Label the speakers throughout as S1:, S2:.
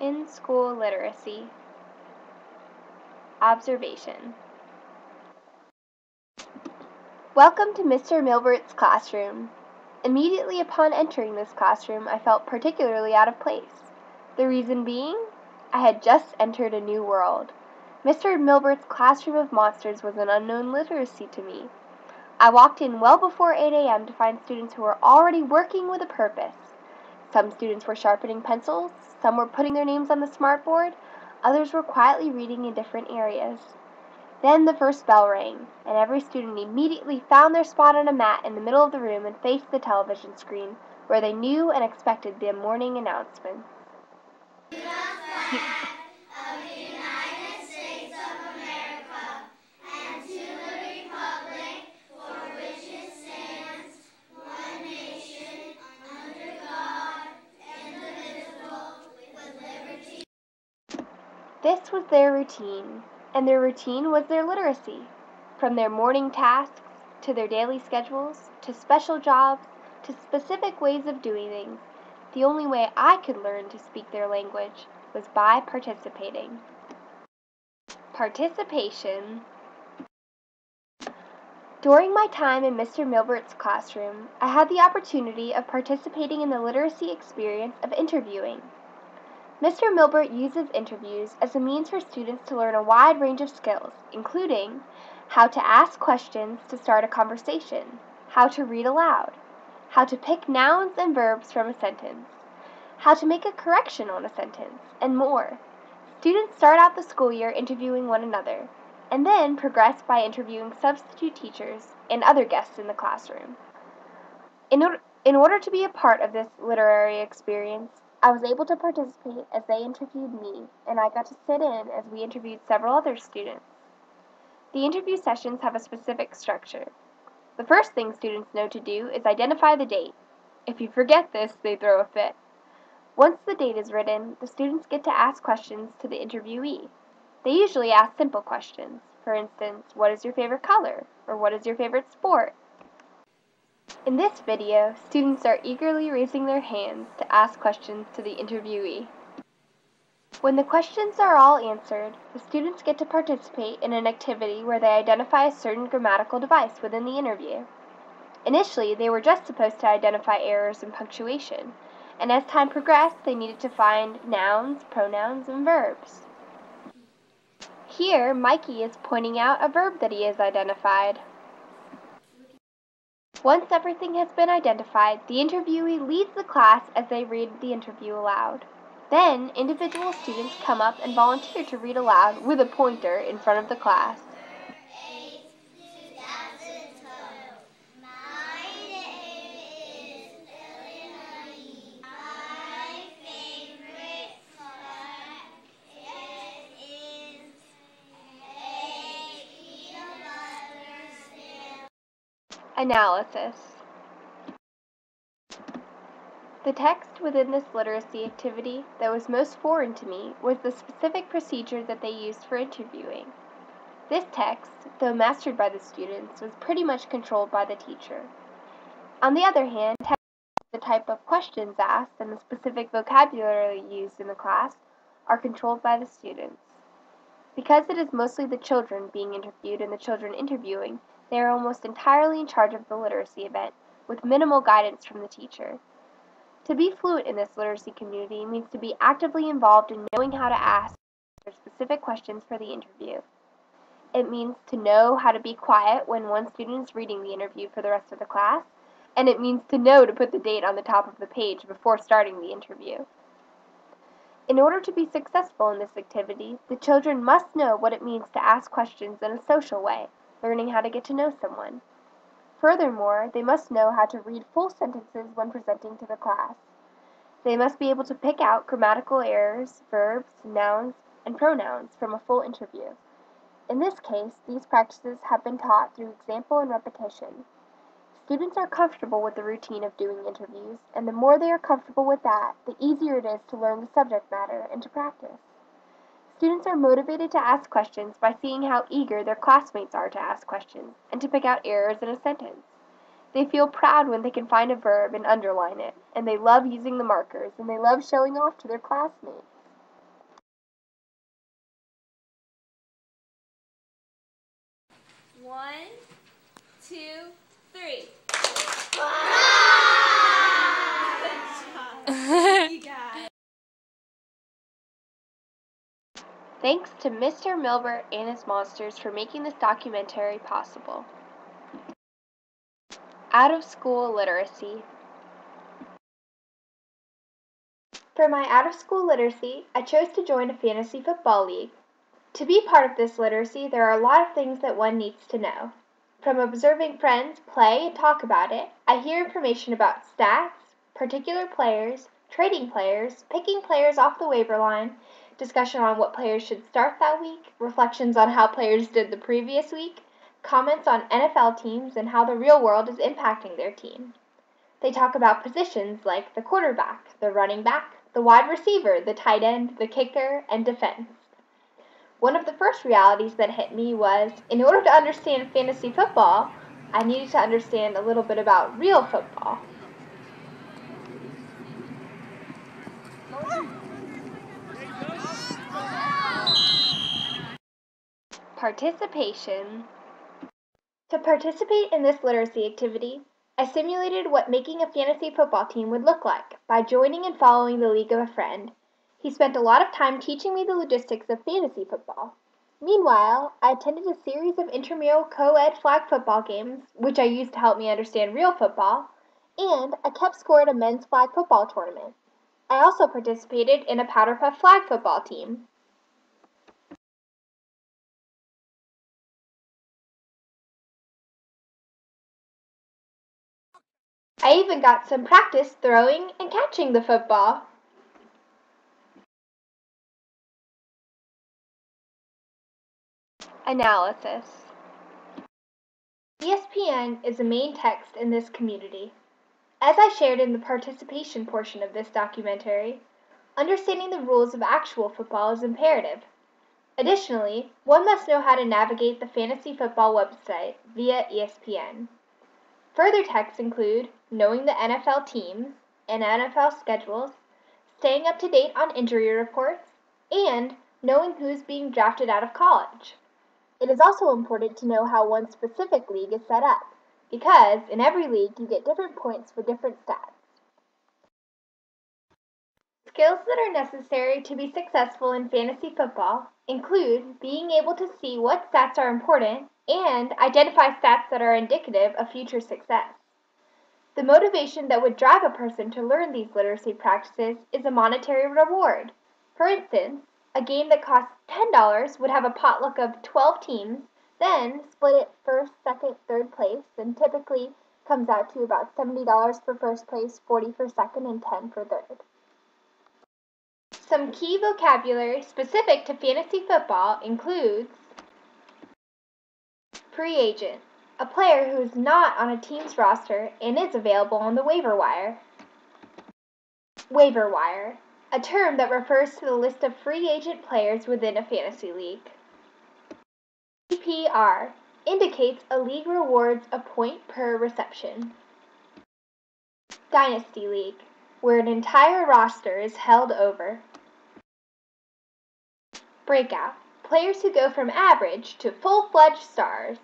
S1: In-school literacy. Observation. Welcome to Mr. Milbert's classroom. Immediately upon entering this classroom, I felt particularly out of place. The reason being, I had just entered a new world. Mr. Milbert's classroom of monsters was an unknown literacy to me. I walked in well before 8 a.m. to find students who were already working with a purpose. Some students were sharpening pencils, some were putting their names on the smartboard, others were quietly reading in different areas. Then the first bell rang, and every student immediately found their spot on a mat in the middle of the room and faced the television screen, where they knew and expected the morning announcements. This was their routine, and their routine was their literacy. From their morning tasks, to their daily schedules, to special jobs, to specific ways of doing things, the only way I could learn to speak their language was by participating. Participation. During my time in Mr. Milbert's classroom, I had the opportunity of participating in the literacy experience of interviewing. Mr. Milbert uses interviews as a means for students to learn a wide range of skills, including how to ask questions to start a conversation, how to read aloud, how to pick nouns and verbs from a sentence, how to make a correction on a sentence, and more. Students start out the school year interviewing one another, and then progress by interviewing substitute teachers and other guests in the classroom. In order to be a part of this literary experience, I was able to participate as they interviewed me, and I got to sit in as we interviewed several other students. The interview sessions have a specific structure. The first thing students know to do is identify the date. If you forget this, they throw a fit. Once the date is written, the students get to ask questions to the interviewee. They usually ask simple questions. For instance, what is your favorite color? Or what is your favorite sport? In this video, students are eagerly raising their hands to ask questions to the interviewee. When the questions are all answered, the students get to participate in an activity where they identify a certain grammatical device within the interview. Initially, they were just supposed to identify errors in punctuation, and as time progressed, they needed to find nouns, pronouns, and verbs. Here, Mikey is pointing out a verb that he has identified. Once everything has been identified, the interviewee leads the class as they read the interview aloud. Then, individual students come up and volunteer to read aloud with a pointer in front of the class. Analysis. The text within this literacy activity that was most foreign to me was the specific procedure that they used for interviewing. This text, though mastered by the students, was pretty much controlled by the teacher. On the other hand, the type of questions asked and the specific vocabulary used in the class are controlled by the students. Because it is mostly the children being interviewed and the children interviewing, they are almost entirely in charge of the literacy event, with minimal guidance from the teacher. To be fluent in this literacy community means to be actively involved in knowing how to ask specific questions for the interview. It means to know how to be quiet when one student is reading the interview for the rest of the class, and it means to know to put the date on the top of the page before starting the interview. In order to be successful in this activity, the children must know what it means to ask questions in a social way, learning how to get to know someone. Furthermore, they must know how to read full sentences when presenting to the class. They must be able to pick out grammatical errors, verbs, nouns, and pronouns from a full interview. In this case, these practices have been taught through example and repetition. Students are comfortable with the routine of doing interviews, and the more they are comfortable with that, the easier it is to learn the subject matter and to practice. Students are motivated to ask questions by seeing how eager their classmates are to ask questions and to pick out errors in a sentence. They feel proud when they can find a verb and underline it, and they love using the markers, and they love showing off to their classmates.
S2: 1, 2, 3. You guys.
S1: Thanks to Mr. Milbert and his monsters for making this documentary possible. Out-of-school literacy. For my out-of-school literacy, I chose to join a fantasy football league. To be part of this literacy, there are a lot of things that one needs to know. From observing friends play and talk about it, I hear information about stats, particular players, trading players, picking players off the waiver line, discussion on what players should start that week, reflections on how players did the previous week, comments on NFL teams and how the real world is impacting their team. They talk about positions like the quarterback, the running back, the wide receiver, the tight end, the kicker, and defense. One of the first realities that hit me was, in order to understand fantasy football, I needed to understand a little bit about real football. Participation. To participate in this literacy activity, I simulated what making a fantasy football team would look like by joining and following the league of a friend. He spent a lot of time teaching me the logistics of fantasy football. Meanwhile, I attended a series of intramural co-ed flag football games, which I used to help me understand real football, and I kept score at a men's flag football tournament. I also participated in a Powder Puff flag football team. I even got some practice throwing and catching the football. Analysis. ESPN is the main text in this community. As I shared in the participation portion of this documentary, understanding the rules of actual football is imperative. Additionally, one must know how to navigate the fantasy football website via ESPN. Further texts include knowing the NFL teams and NFL schedules, staying up to date on injury reports, and knowing who's being drafted out of college. It is also important to know how one specific league is set up, because in every league you get different points for different stats. Skills that are necessary to be successful in fantasy football include being able to see what stats are important and identify stats that are indicative of future success. The motivation that would drive a person to learn these literacy practices is a monetary reward. For instance, a game that costs $10 would have a potluck of 12 teams, then split it first, second, third place, and typically comes out to about $70 for first place, 40 for second, and 10 for third. Some key vocabulary specific to fantasy football includes free agent, a player who is not on a team's roster and is available on the waiver wire. Waiver wire, a term that refers to the list of free agent players within a fantasy league. PPR indicates a league rewards a point per reception. Dynasty League, where an entire roster is held over. Breakout, players who go from average to full-fledged stars.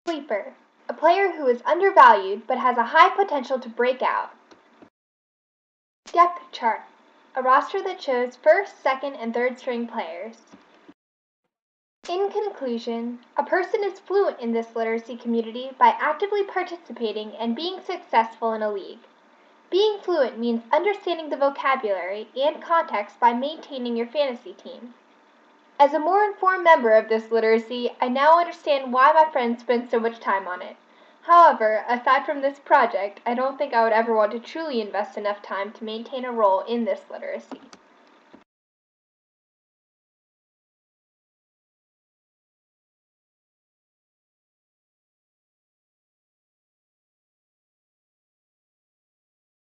S1: Sleeper, a player who is undervalued but has a high potential to break out. Depth chart, a roster that shows first, second, and third string players. In conclusion, a person is fluent in this literacy community by actively participating and being successful in a league. Being fluent means understanding the vocabulary and context by maintaining your fantasy team. As a more informed member of this literacy, I now understand why my friends spend so much time on it. However, aside from this project, I don't think I would ever want to truly invest enough time to maintain a role in this literacy.